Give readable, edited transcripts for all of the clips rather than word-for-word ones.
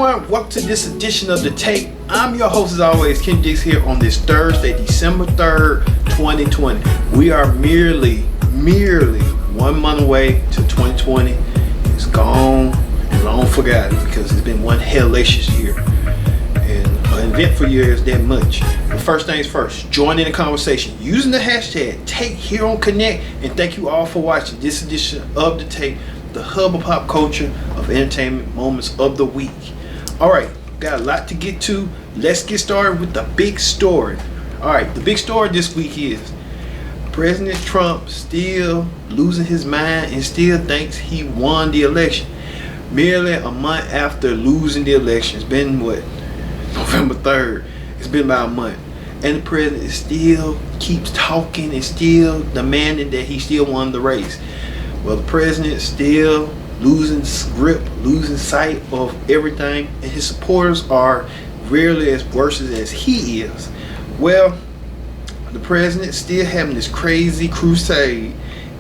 everyone, welcome to this edition of The Take. I'm your host as always, Ken Dix, here on this Thursday, December 3rd, 2020. We are merely 1 month away to 2020. It's gone and long forgotten because it's been one hellacious year. And an eventful year is that much. But first things first, join in the conversation using the hashtag TakeHereOnConnect, and thank you all for watching this edition of The Take, the hub of pop culture of entertainment moments of the week. Alright, got a lot to get to. Let's get started with the big story. Alright, the big story this week is President Trump still losing his mind and still thinks he won the election. Merely a month after losing the election. It's been what? November 3rd. It's been about a month. And the president still keeps talking and still demanding that he still won the race. Well, the president still losing grip, losing sight of everything, and his supporters are rarely as worse as he is. Well, the president still having this crazy crusade,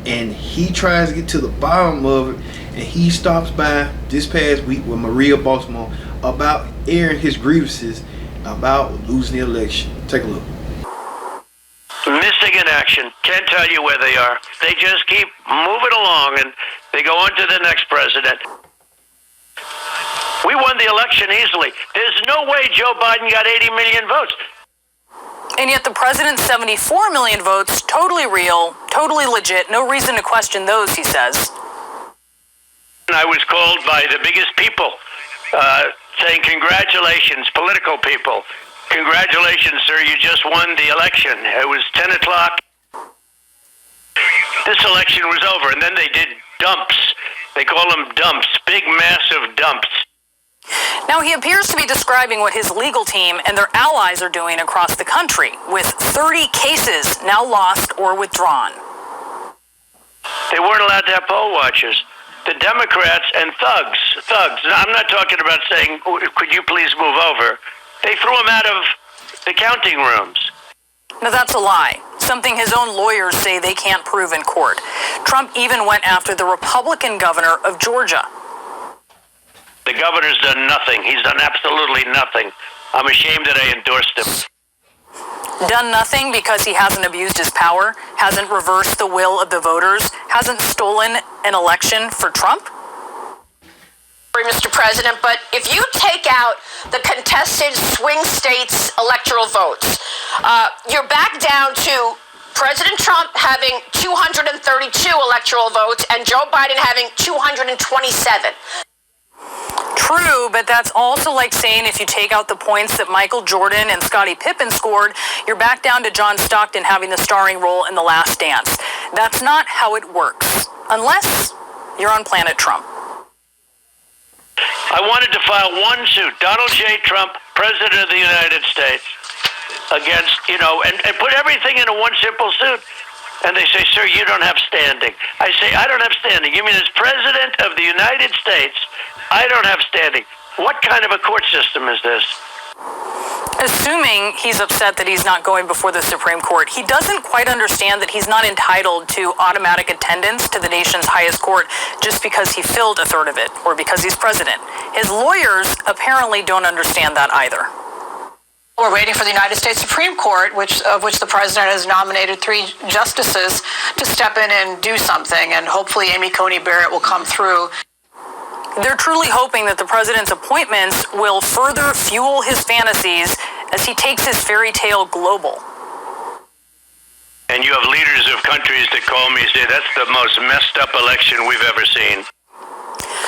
and he tries to get to the bottom of it, and he stops by this past week with Maria Baltimore about airing his grievances about losing the election. Take a look. Missing in action. Can't tell you where they are. They just keep moving along and they go on to the next president. We won the election easily. There's no way Joe Biden got 80 million votes. And yet the president's 74 million votes, totally real, totally legit, no reason to question those, he says. I was called by the biggest people saying congratulations, political people. Congratulations, sir, you just won the election. It was 10 o'clock. This election was over, and then they did dumps. They call them dumps, big, massive dumps. Now, he appears to be describing what his legal team and their allies are doing across the country, with 30 cases now lost or withdrawn. They weren't allowed to have poll watchers. The Democrats and thugs. Now, I'm not talking about saying, could you please move over? They threw him out of the counting rooms. Now, that's a lie. Something his own lawyers say they can't prove in court. Trump even went after the Republican governor of Georgia. The governor's done nothing. He's done absolutely nothing. I'm ashamed that I endorsed him. Done nothing because he hasn't abused his power, hasn't reversed the will of the voters, hasn't stolen an election for Trump? Mr. President, but if you take out the contested swing states electoral votes, you're back down to President Trump having 232 electoral votes and Joe Biden having 227. True, but that's also like saying if you take out the points that Michael Jordan and Scottie Pippen scored, you're back down to John Stockton having the starring role in The Last Dance. That's not how it works, unless you're on Planet Trump. I wanted to file one suit, Donald J. Trump, President of the United States, against, and put everything into one simple suit. And they say, sir, you don't have standing. I say, I don't have standing. You mean as President of the United States, I don't have standing. What kind of a court system is this? Assuming he's upset that he's not going before the Supreme Court, he doesn't quite understand that he's not entitled to automatic attendance to the nation's highest court just because he filled a third of it or because he's president. His lawyers apparently don't understand that either. We're waiting for the United States Supreme Court, of which the president has nominated 3 justices to step in and do something, and hopefully Amy Coney Barrett will come through. They're truly hoping that the president's appointments will further fuel his fantasies as he takes his fairy tale global. And you have leaders of countries that call me and say, that's the most messed up election we've ever seen.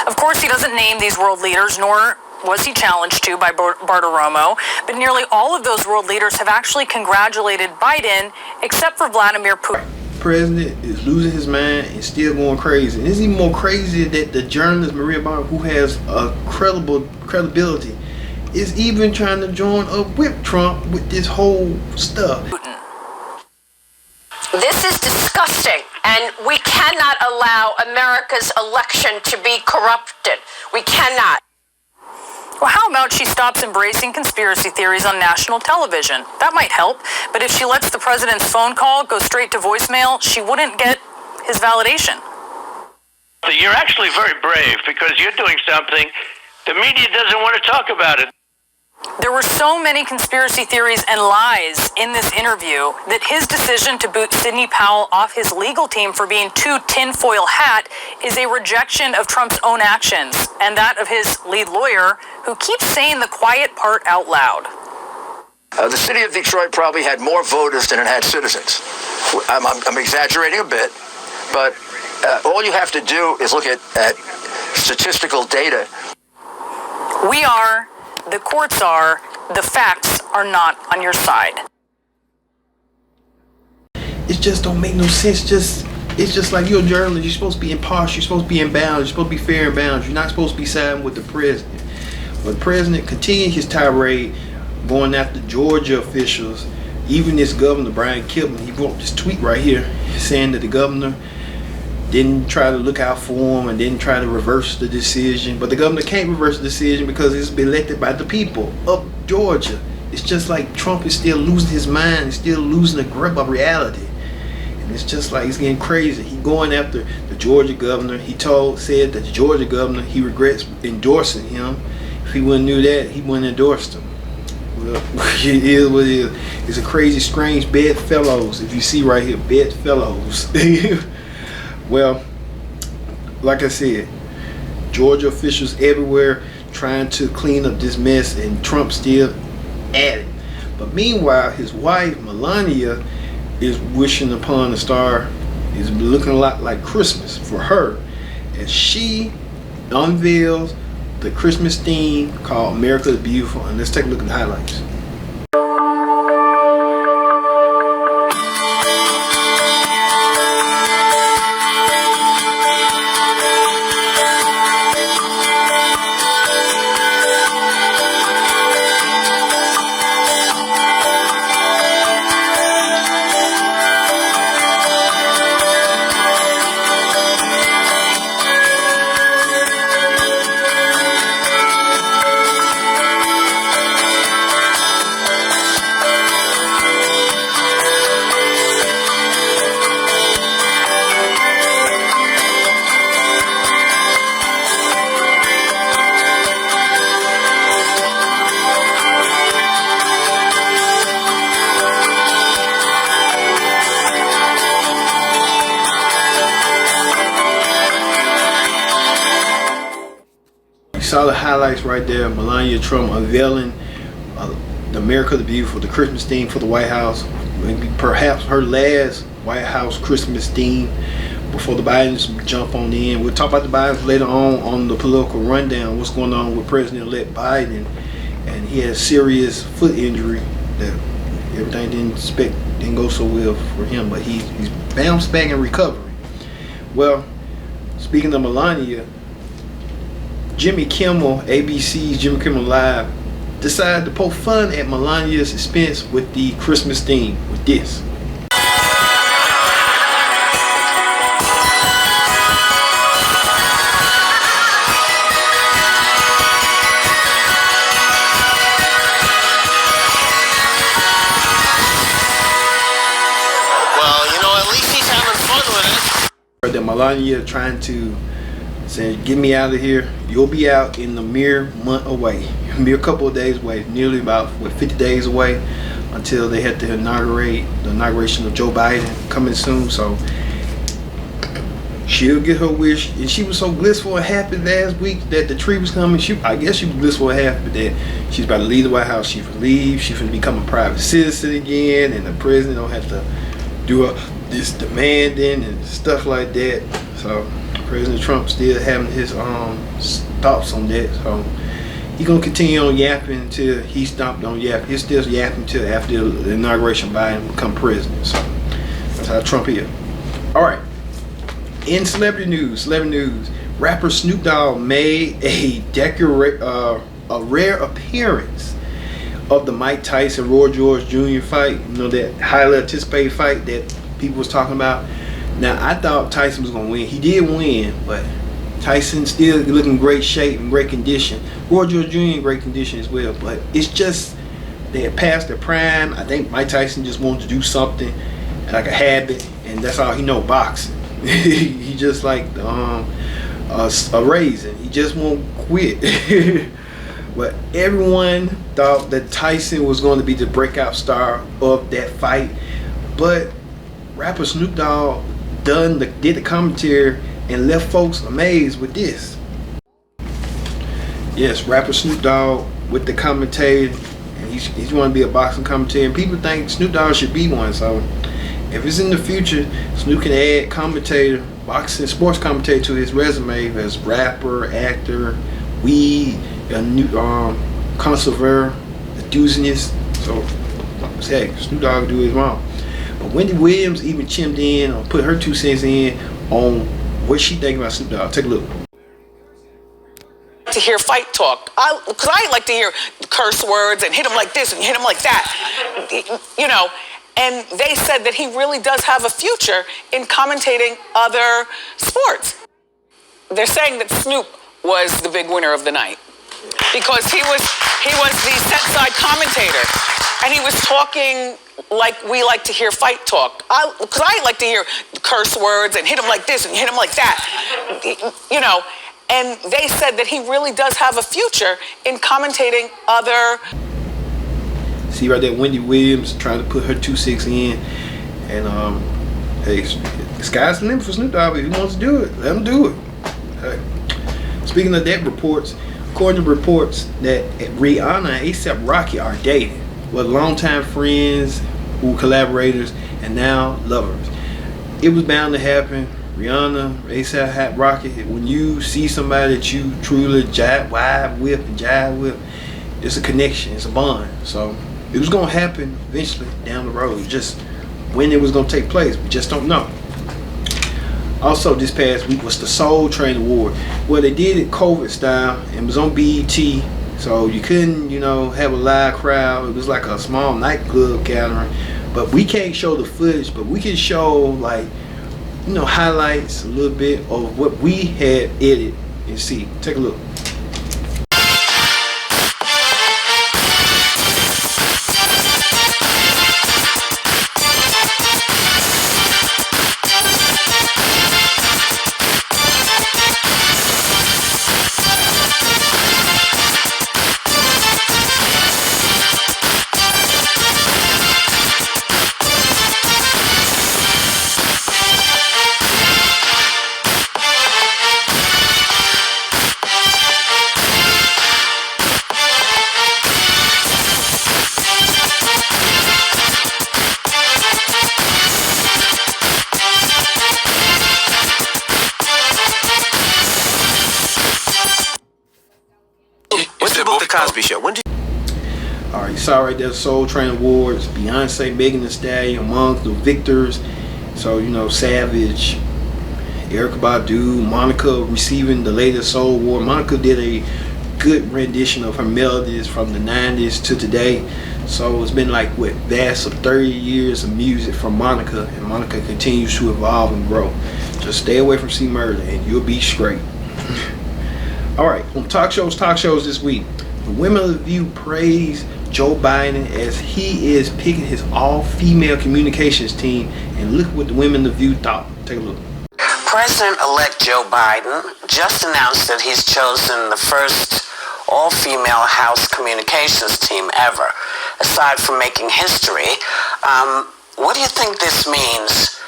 Of course, he doesn't name these world leaders, nor was he challenged to by Bartiromo, but nearly all of those world leaders have actually congratulated Biden, except for Vladimir Putin. President is losing his mind and still going crazy. And it's even more crazy that the journalist Maria Baltimore, who has a credibility, is even trying to join up with Trump with this whole stuff. This is disgusting, and we cannot allow America's election to be corrupted. We cannot. Well, how about she stops embracing conspiracy theories on national television? That might help, but if she lets the president's phone call go straight to voicemail, she wouldn't get his validation. You're actually very brave because you're doing something The media doesn't want to talk about it. There were so many conspiracy theories and lies in this interview that his decision to boot Sidney Powell off his legal team for being too tinfoil hat is a rejection of Trump's own actions and that of his lead lawyer, who keeps saying the quiet part out loud. The city of Detroit probably had more voters than it had citizens. I'm exaggerating a bit, but all you have to do is look at statistical data. We are, the courts are, the facts are not on your side. It just don't make no sense. It's just like you're a journalist. You're supposed to be impartial. You're supposed to be in bounds. You're supposed to be fair and balanced. You're not supposed to be siding with the president. But the president continued his tirade, going after Georgia officials. Even this governor, Brian Kibben, he wrote this tweet right here saying that the governor didn't try to look out for him and didn't try to reverse the decision. But the governor can't reverse the decision because it's been elected by the people of Georgia. It's just like Trump is still losing his mind. He's still losing the grip of reality. And it's just like he's getting crazy. He going after the Georgia governor. He said that the Georgia governor, he regrets endorsing him. If he wouldn't knew that, he wouldn't endorsed him. Well, it is what it is. It's a crazy, strange bedfellows. If you see right here, bedfellows. Well, like I said, Georgia officials everywhere trying to clean up this mess, and Trump still at it. But meanwhile, his wife Melania is wishing upon a star. Is looking a lot like Christmas for her as she unveils the Christmas theme called America the Beautiful. And let's take a look at the highlights. Saw the highlights right there. Melania Trump unveiling the America the Beautiful, the Christmas theme for the White House. Maybe perhaps her last White House Christmas theme before the Bidens jump on in. We'll talk about the Bidens later on the political rundown. What's going on with President-elect Biden, and he has serious foot injury that everything didn't go so well for him, but he's bounced back and recovering. Well, speaking of Melania, Jimmy Kimmel, ABC's Jimmy Kimmel Live, decided to poke fun at Melania's expense with the Christmas theme with this. Well, you know, at least he's having fun with it. That Melania trying to say, get me out of here. You'll be out in a mere month away, a mere couple of days away, nearly about 50 days away until they had to inaugurate the inauguration of Joe Biden coming soon. So she'll get her wish. And she was so blissful and happy last week that the tree was coming. I guess she was blissful and happy that she's about to leave the White House. She's going to leave. She's going to become a private citizen again, and the president don't have to do this demanding and stuff like that. So President Trump still having his thoughts on that. So he's gonna continue on yapping until he stopped on yapping. He's still yapping until after the inauguration Biden become president. So that's how Trump is. All right. In celebrity news, rapper Snoop Dogg made a rare appearance of the Mike Tyson Roy George Jr. fight. You know, that highly anticipated fight that people was talking about. Now, I thought Tyson was going to win. He did win, but Tyson still looking in great shape and great condition. Roy George Jr. in great condition as well. But it's just they had passed their prime. I think Mike Tyson just wanted to do something like a habit, and that's all he know, boxing. He just like a raisin. He just won't quit. But everyone thought that Tyson was going to be the breakout star of that fight. But rapper Snoop Dogg did the commentary and left folks amazed with this. Yes, rapper Snoop Dogg with the commentator, and he's want to be a boxing commentator, and people think Snoop Dogg should be one. So if it's in the future, Snoop can add commentator, boxing, sports commentator to his resume as rapper, actor, weed, a new conservator, enthusiast. So hey, Snoop Dogg do his wrong. But Wendy Williams even chimed in or put her 2 cents in on what she think about Snoop Dogg. Take a look. To hear fight talk, because I like to hear curse words and hit him like this and hit him like that, you know. And they said that he really does have a future in commentating other sports. They're saying that Snoop was the big winner of the night because he was the set side commentator, and he was talking like we like to hear fight talk. Because I like to hear curse words and hit him like this and hit him like that, you know. And they said that he really does have a future in commentating other. See right there, Wendy Williams trying to put her 2 cents in, and hey, the sky's the limit for Snoop Dogg. If he wants to do it, let him do it. Hey. Speaking of that, according to reports that Rihanna and A$AP Rocky are dating, were longtime friends, who collaborators, and now lovers. It was bound to happen. Rihanna, A$AP Rocky, when you see somebody that you truly vibe with, it's a connection, it's a bond. So it was gonna happen eventually down the road. Just when it was gonna take place, we just don't know. Also, this past week was the Soul Train Award. Well, they did it COVID style and it was on BET, so you couldn't, have a live crowd. It was like a small nightclub gathering. But we can't show the footage, but we can show highlights a little bit of what we had edited and see. Take a look. Cosby Show. When did All right, you saw right there, Soul Train Awards. Beyonce, Megan Thee Stallion among the victors. So Savage, Erykah Badu, Monica receiving the latest Soul Award. Monica did a good rendition of her melodies from the 90s to today. So it's been vast of 30 years of music from Monica, and Monica continues to evolve and grow. Just stay away from C Murder and you'll be straight. All right, on talk shows this week, the Women of the View praise Joe Biden as he is picking his all-female communications team, and look what the Women of the View thought. Take a look. President-elect Joe Biden just announced that he's chosen the first all-female House communications team ever, aside from making history. What do you think this means?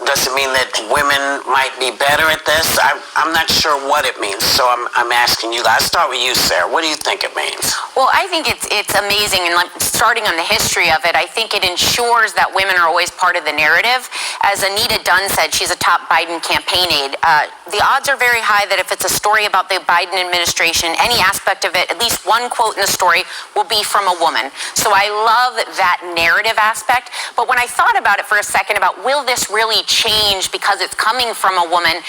Does it mean that women might be better at this? I'm not sure what it means, so I'm asking you. I'll start with you, Sarah. What do you think it means? Well, I think it's amazing, and starting on the history of it, I think it ensures that women are always part of the narrative. As Anita Dunn said, she's a top Biden campaign aide. The odds are very high that if it's a story about the Biden administration, any aspect of it, at least one quote in the story will be from a woman. So I love that narrative aspect. But when I thought about it for a second about will this really change because it's coming from a woman,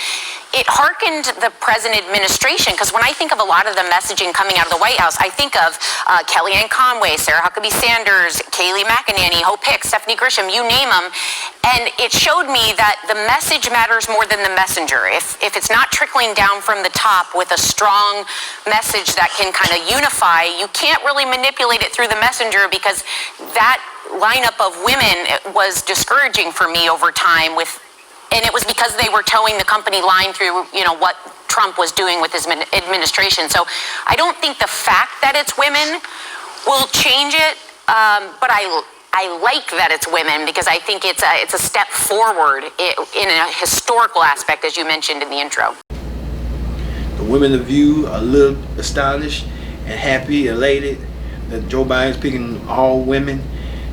it hearkened the present administration, because when I think of a lot of the messaging coming out of the White House, I think of Kellyanne Conway, Sarah Huckabee Sanders, Kayleigh McEnany, Hope Hicks, Stephanie Grisham, you name them. And it showed me that the message matters more than the messenger. If it's not trickling down from the top with a strong message that can kind of unify, you can't really manipulate it through the messenger, because that lineup of women was discouraging for me over time with and it was because they were towing the company line through, what Trump was doing with his administration. So I don't think the fact that it's women will change it, but I like that it's women because I think it's a step forward in a historical aspect, as you mentioned in the intro. The women of View are a little astonished and happy, elated that Joe Biden's picking all women.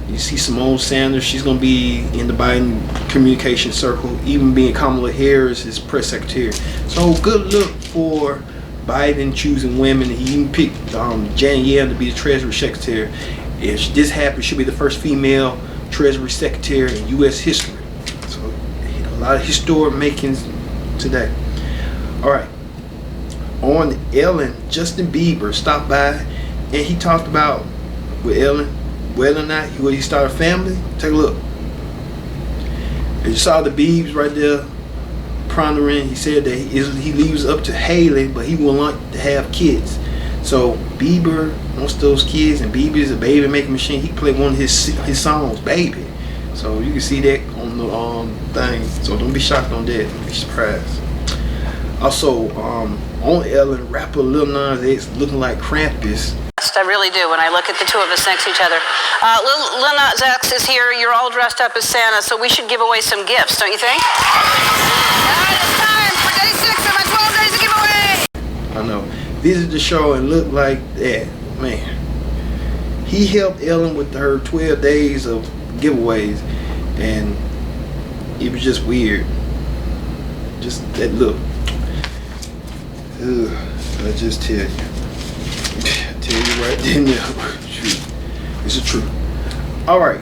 You see Simone Sanders, she's going to be in the Biden communication circle, even being Kamala Harris, his press secretary. So good look for Biden choosing women. He even picked Janet Yellen to be the Treasury Secretary. If this happens, she'll be the first female Treasury Secretary in U.S. history. So a lot of historic makings today. All right. On Ellen, Justin Bieber stopped by and he talked about with Ellen whether or not he started a family. Take a look. You saw the Biebs right there pondering. He said that he leaves up to Haley, but he would like to have kids. So Bieber wants those kids, and Bieber is a baby making machine. He can play one of his songs, Baby. So you can see that on the thing. So don't be shocked on that. Don't be surprised. Also, on Ellen, rapper Lil Nas X looking like Krampus. I really do when I look at the two of us next to each other. Lil Nas X is here. You're all dressed up as Santa, so we should give away some gifts, don't you think? It's time for day 6 of my 12 days of giveaway. I know. Visit the show and look like that. Man. He helped Ellen with her 12 days of giveaways, and it was just weird. Just that look. Ugh, I just tell you. Tell you right then, it's the truth. Alright,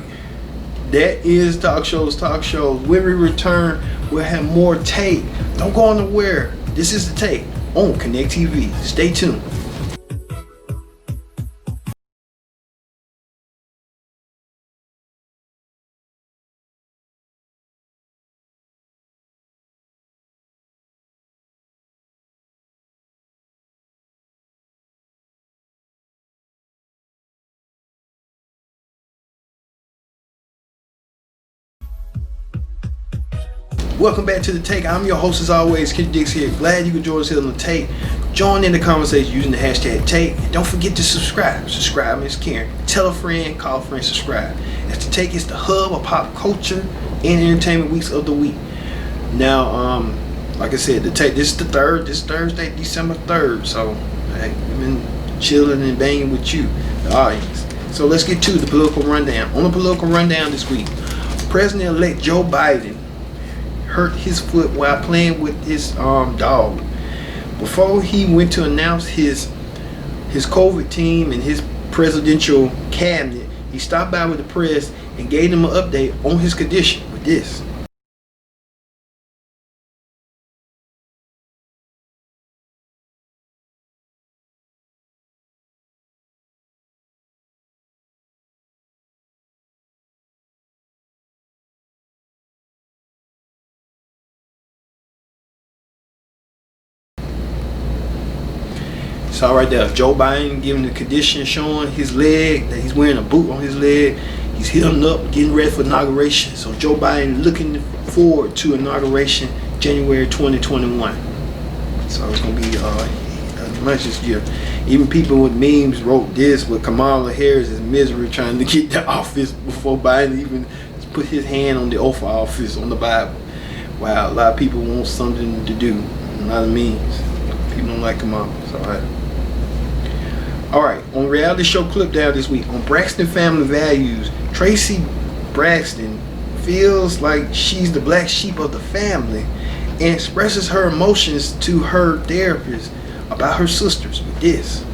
that is Talk Shows. When we return, we'll have more Take. Don't go nowhere. This is the Take on Connect TV. Stay tuned. Welcome back to The Take. I'm your host as always, Kid Dix here. Glad you could join us here on The Take. Join in the conversation using the hashtag Take. And don't forget to subscribe. Subscribe is caring. Tell a friend, call a friend, subscribe. As The Take is the hub of pop culture and entertainment weeks of the week. Now, like I said, The Take, this is the 3rd. This is Thursday, December 3rd. So, hey, we've been chilling and banging with you, the audience. So let's get to the political rundown. On the political rundown this week, President-elect Joe Biden hurt his foot while playing with his dog. Before he went to announce his COVID team and his presidential cabinet, he stopped by with the press and gave them an update on his condition with this. So right there, Joe Biden giving the condition, showing his leg, that he's wearing a boot on his leg. He's healing up, getting ready for inauguration. So Joe Biden looking forward to inauguration January 2021. So it's gonna be a much this year. Even people with memes wrote this with Kamala Harris' misery trying to get to office before Biden even put his hand on the oath of office on the Bible. Wow, a lot of people want something to do. A lot of memes. People don't like Kamala. So Alright, on reality show clip down this week, on Braxton Family Values, Tracy Braxton feels like she's the black sheep of the family and expresses her emotions to her therapist about her sisters with this.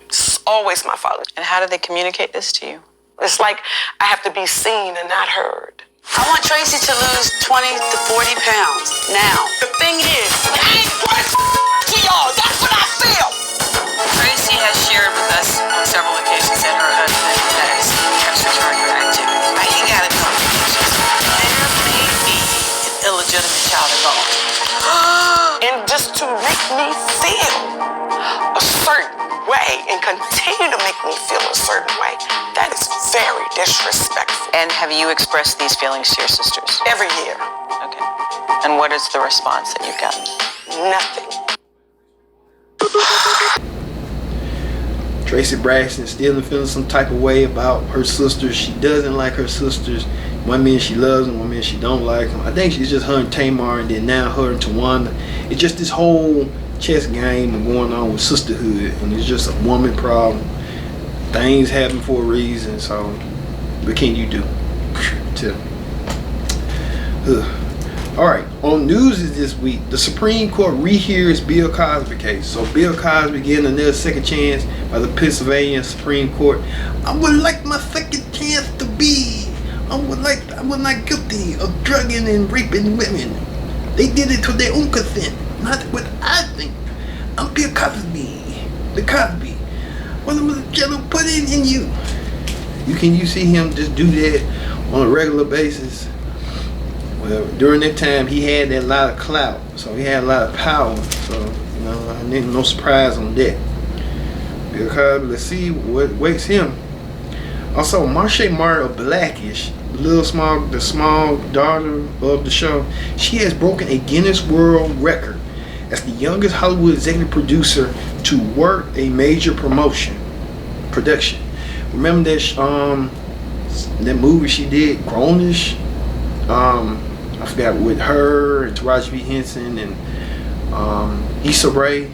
It's always my fault. And how do they communicate this to you? It's like I have to be seen and not heard. I want Tracy to lose 20 to 40 pounds now. The thing is, I ain't worth to y'all. That's what I feel. Tracy has shared with us on several occasions that her husband has cancer hyperactive. You gotta know, there may be an illegitimate child involved. And just to make me feel a certain way and continue to make me feel a certain way, that is very disrespectful. And have you expressed these feelings to your sisters? Every year. Okay. And what is the response that you've gotten? Nothing. Tracy Braxton still feeling some type of way about her sisters. She doesn't like her sisters. One minute she loves them, one minute she don't like them. I think she's just her and Tamar, and then now her and Tawanda. It's just this whole chess game going on with sisterhood, and it's just a woman problem. Things happen for a reason, so what can you do? Alright, on news this week, the Supreme Court rehears Bill Cosby case. So Bill Cosby getting another second chance by the Pennsylvania Supreme Court. I would like my second chance to be. I was not guilty of drugging and raping women. They did it to their own consent, not what I think. I'm Bill Cosby. The Cosby. What am I gonna put in you? You see him just do that on a regular basis. Well, during that time he had that lot of clout, so he had a lot of power. So no surprise on that. Bill Cosby. Let's see what waits him. Also, Marsha Martin of Blackish, Lil Smog, the small daughter of the show, she has broken a Guinness World Record as the youngest Hollywood executive producer to work a major production. Remember that movie she did, Grownish? I forgot, with her and Taraji P. Henson and Issa Rae,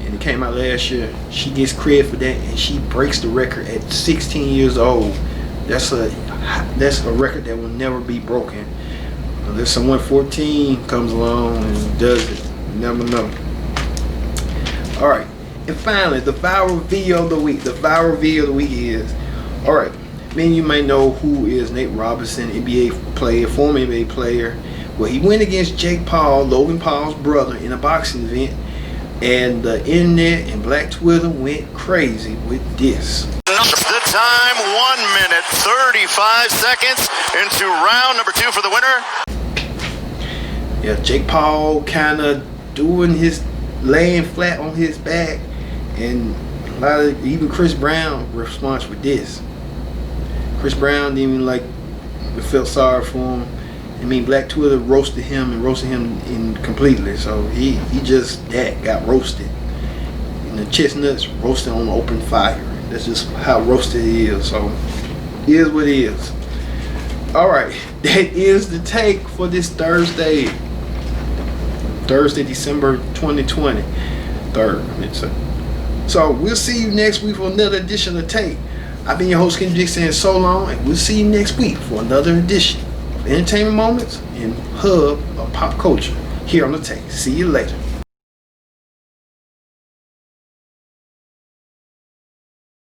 and it came out last year. She gets credit for that, and she breaks the record at 16 years old. That's a record that will never be broken unless someone 14 comes along and does it. You never know. All right, and finally, the viral video of the week. The viral video of the week is, all right, many of you may know who is Nate Robinson, NBA player, former NBA player. Well, he went against Jake Paul, Logan Paul's brother, in a boxing event, and the internet and Black Twitter went crazy with this. The time, 1 minute 35 seconds into round number 2 for the winner. Yeah, Jake Paul kind of doing his laying flat on his back, and a lot of even Chris Brown responds with this. Chris Brown didn't even felt sorry for him. I mean, Black Twitter roasted him completely. So he just got roasted. And the chestnuts roasted on open fire. That's just how roasted it is. So it is what it is. All right, that is the take for this Thursday, December 2020. So we'll see you next week for another edition of Take. I've been your host, Ken Dick, saying so long, and we'll see you next week for another edition of Entertainment Moments and Hub of Pop Culture here on the Take. See you later.